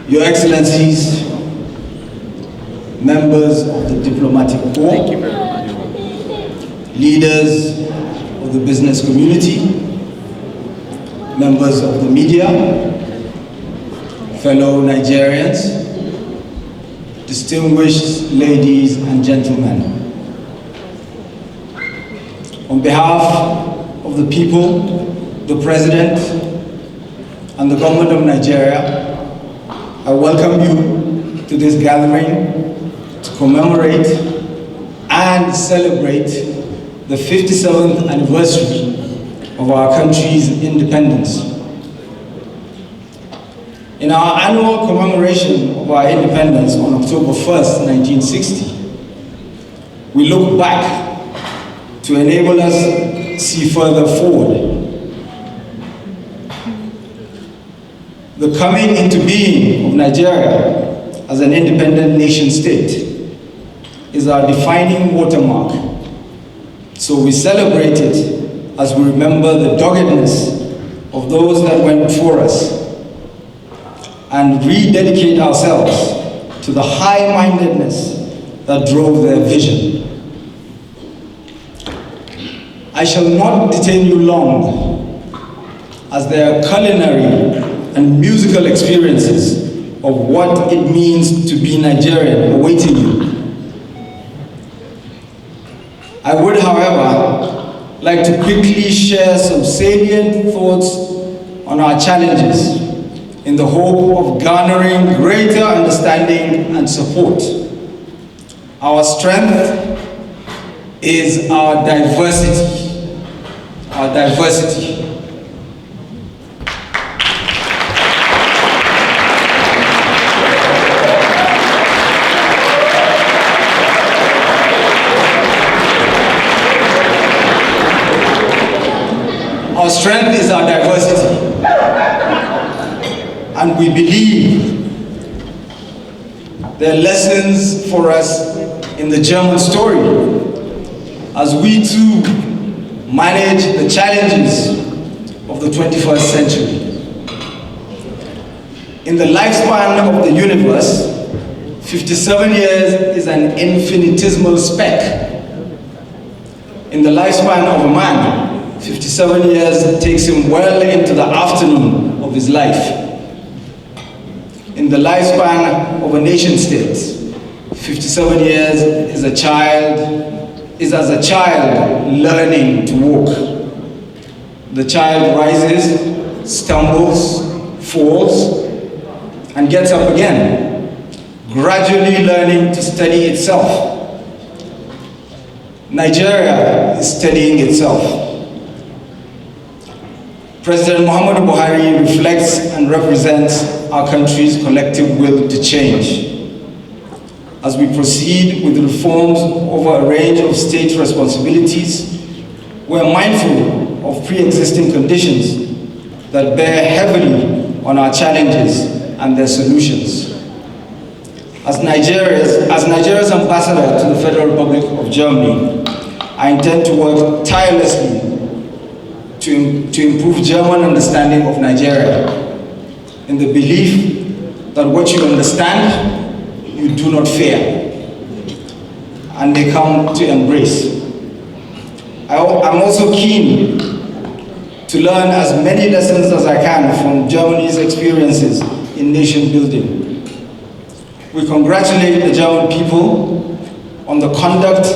Your Excellencies, members of the diplomatic corps, thank you very much. Leaders of the business community, members of the media, fellow Nigerians, distinguished ladies and gentlemen. On behalf of the people, the President, and the government of Nigeria, I welcome you to this gathering to commemorate and celebrate the 57th anniversary of our country's independence. In our annual commemoration of our independence on October 1st, 1960, we look back to enable us see further forward. The coming into being of Nigeria as an independent nation state is our defining watermark. So we celebrate it as we remember the doggedness of those that went before us and rededicate ourselves to the high-mindedness that drove their vision. I shall not detain you long, as there are culinary and musical experiences of what it means to be Nigerian awaiting you. I would, however, like to quickly share some salient thoughts on our challenges in the hope of garnering greater understanding and support. Our strength is our diversity. Our diversity. Our strength is our diversity. And we believe there are lessons for us in the German story as we too manage the challenges of the 21st century. In the lifespan of the universe, 57 years is an infinitesimal speck. In the lifespan of a man, 57 years takes him well into the afternoon of his life. In the lifespan of a nation state, 57 years is as a child learning to walk. The child rises, stumbles, falls, and gets up again, gradually learning to steady itself. Nigeria is steadying itself. President Muhammadu Buhari reflects and represents our country's collective will to change. As we proceed with reforms over a range of state responsibilities, we're mindful of pre-existing conditions that bear heavily on our challenges and their solutions. As Nigeria's ambassador to the Federal Republic of Germany, I intend to work tirelessly to improve German understanding of Nigeria, in the belief that what you understand, you do not fear, and they come to embrace. I'm also keen to learn as many lessons as I can from Germany's experiences in nation building. We congratulate the German people on the conduct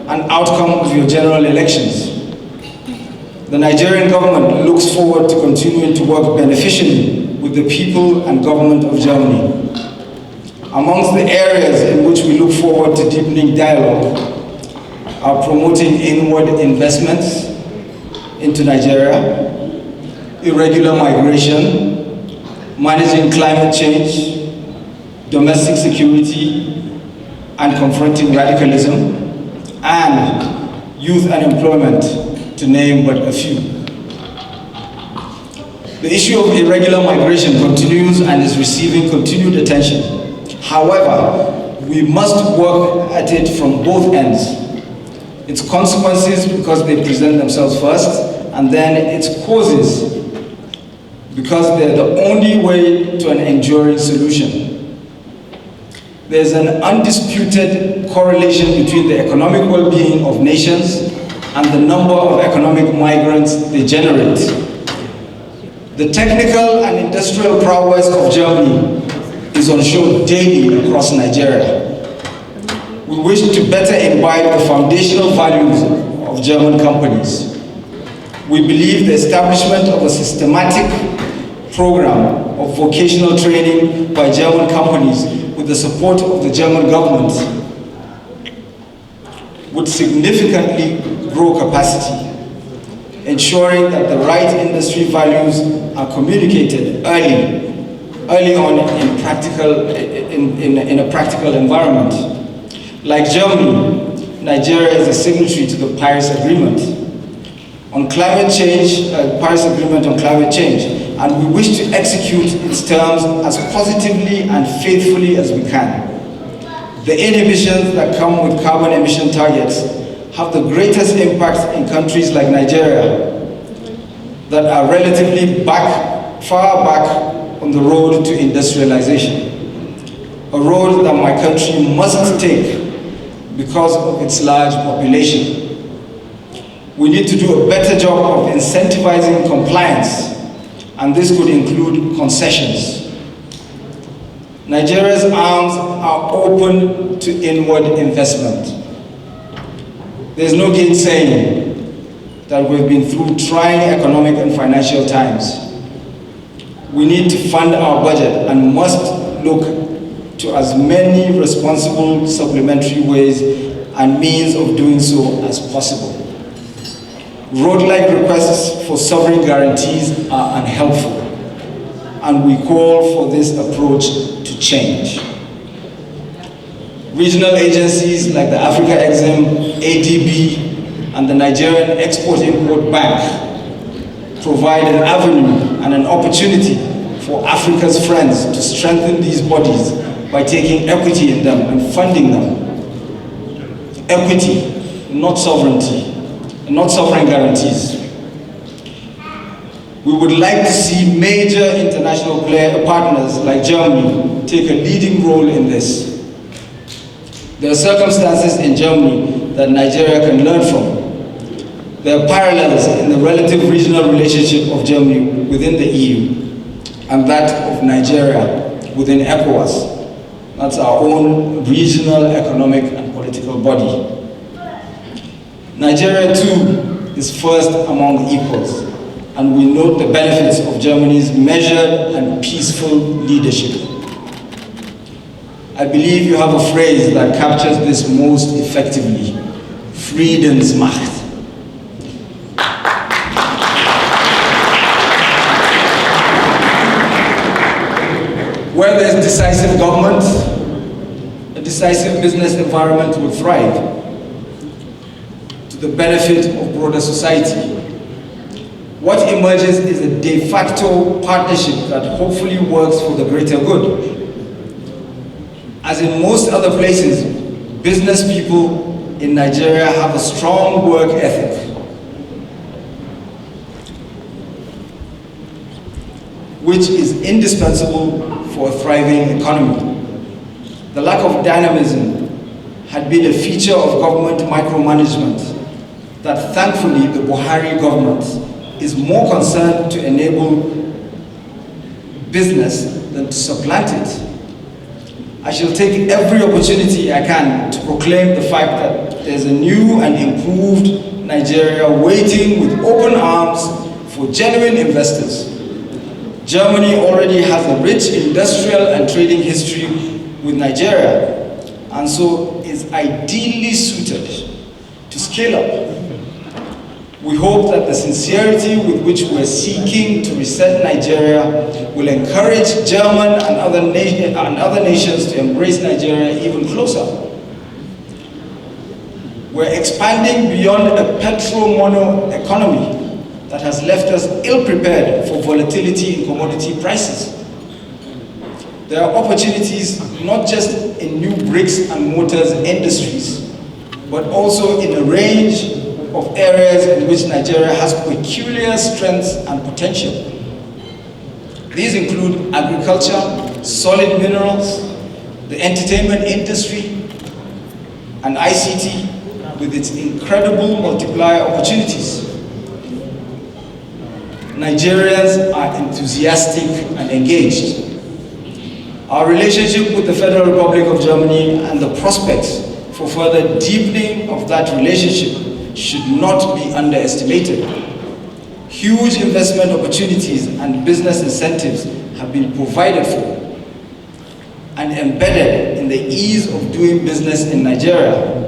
and outcome of your general elections. The Nigerian government looks forward to continuing to work beneficially with the people and government of Germany. Amongst the areas in which we look forward to deepening dialogue are promoting inward investments into Nigeria, irregular migration, managing climate change, domestic security, and confronting radicalism, and youth unemployment, to name but a few. The issue of irregular migration continues and is receiving continued attention. However, we must work at it from both ends. Its consequences, because they present themselves first, and then its causes, because they're the only way to an enduring solution. There's an undisputed correlation between the economic well-being of nations and the number of economic migrants they generate. The technical and industrial prowess of Germany is on show daily across Nigeria. We wish to better imbibe the foundational values of German companies. We believe the establishment of a systematic program of vocational training by German companies with the support of the German government would significantly grow capacity, ensuring that the right industry values are communicated early on in a practical environment. Like Germany, Nigeria is a signatory to the Paris Agreement on climate change, Paris Agreement on climate change, and we wish to execute its terms as positively and faithfully as we can. The inhibitions that come with carbon emission targets have the greatest impact in countries like Nigeria that are relatively far back on the road to industrialization, a road that my country must take because of its large population. We need to do a better job of incentivizing compliance, and this could include concessions. Nigeria's arms are open to inward investment. There's no gainsaying that we've been through trying economic and financial times. We need to fund our budget and must look to as many responsible supplementary ways and means of doing so as possible. Road-like requests for sovereign guarantees are unhelpful, and we call for this approach to change. Regional agencies like the Africa Exim, ADB, and the Nigerian Export-Import Bank provide an avenue and an opportunity for Africa's friends to strengthen these bodies by taking equity in them and funding them. Equity, not sovereignty, not sovereign guarantees. We would like to see major international partners like Germany take a leading role in this. There are circumstances in Germany that Nigeria can learn from. There are parallels in the relative regional relationship of Germany within the EU and that of Nigeria within ECOWAS. That's our own regional economic and political body. Nigeria too is first among equals, and we note the benefits of Germany's measured and peaceful leadership. I believe you have a phrase that captures this most effectively: Friedensmacht. Where there's decisive government, a decisive business environment will thrive to the benefit of broader society. What emerges is a de facto partnership that hopefully works for the greater good. As in most other places, business people in Nigeria have a strong work ethic. Which is indispensable for a thriving economy. The lack of dynamism had been a feature of government micromanagement that thankfully the Buhari government is more concerned to enable business than to supplant it. I shall take every opportunity I can to proclaim the fact that there's a new and improved Nigeria waiting with open arms for genuine investors. Germany already has a rich industrial and trading history with Nigeria, and so is ideally suited to scale up. We hope that the sincerity with which we're seeking to reset Nigeria will encourage German and other nations to embrace Nigeria even closer. We're expanding beyond a petro-mono economy that has left us ill-prepared for volatility in commodity prices. There are opportunities not just in new bricks and mortars industries, but also in a range of areas in which Nigeria has peculiar strengths and potential. These include agriculture, solid minerals, the entertainment industry, and ICT with its incredible multiplier opportunities. Nigerians are enthusiastic and engaged. Our relationship with the Federal Republic of Germany and the prospects for further deepening of that relationship should not be underestimated. Huge investment opportunities and business incentives have been provided for and embedded in the ease of doing business in Nigeria.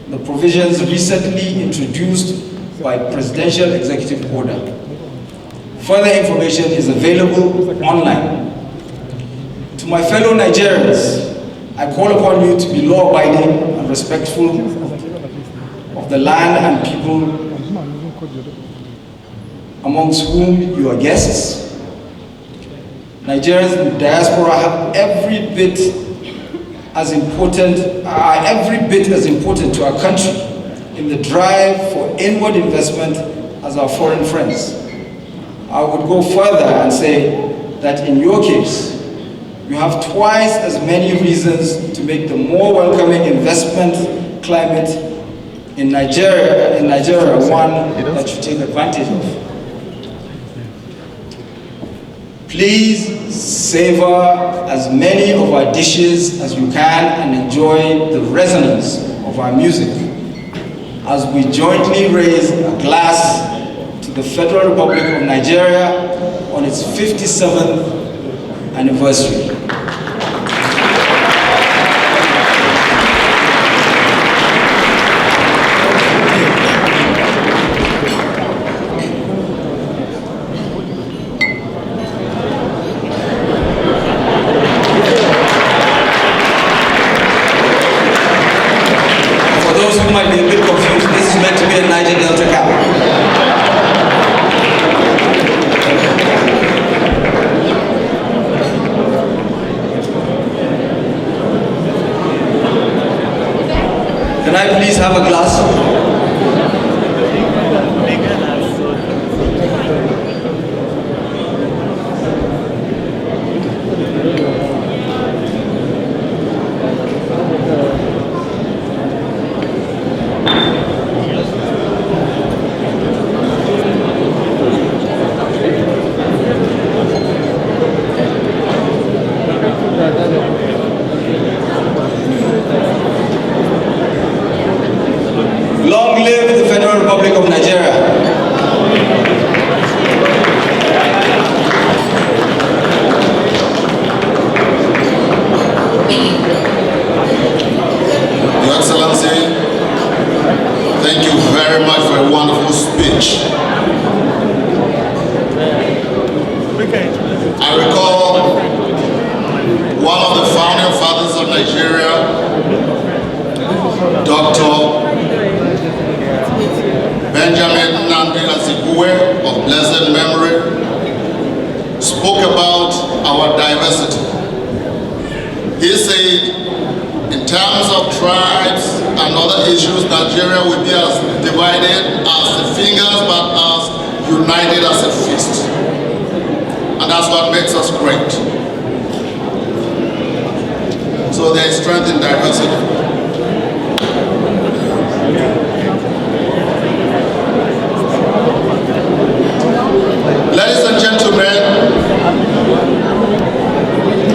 The provisions recently introduced by Presidential Executive Order. Further information is available online. To my fellow Nigerians, I call upon you to be law-abiding and respectful of the land and people amongst whom you are guests. Nigerians in the diaspora are every bit as important to our country in the drive for inward investment as our foreign friends. I would go further and say that in your case, you have twice as many reasons to make the more welcoming investment climate in Nigeria one that you take advantage of. Please savor as many of our dishes as you can and enjoy the resonance of our music as we jointly raise a glass to the Federal Republic of Nigeria on its 57th anniversary. Might be a bit confused. This is meant to be a Niger Delta cap. Can I please have a glass? Long live the Federal Republic of Nigeria. Your Excellency, thank you very much for a wonderful speech. I recall one of the founding fathers of Nigeria, Dr. Benjamin Nnamdi Azikiwe of blessed memory, spoke about our diversity. He said, in terms of tribes and other issues, Nigeria will be as divided as the fingers, but as united as a fist. And that's what makes us great. So there is strength in diversity.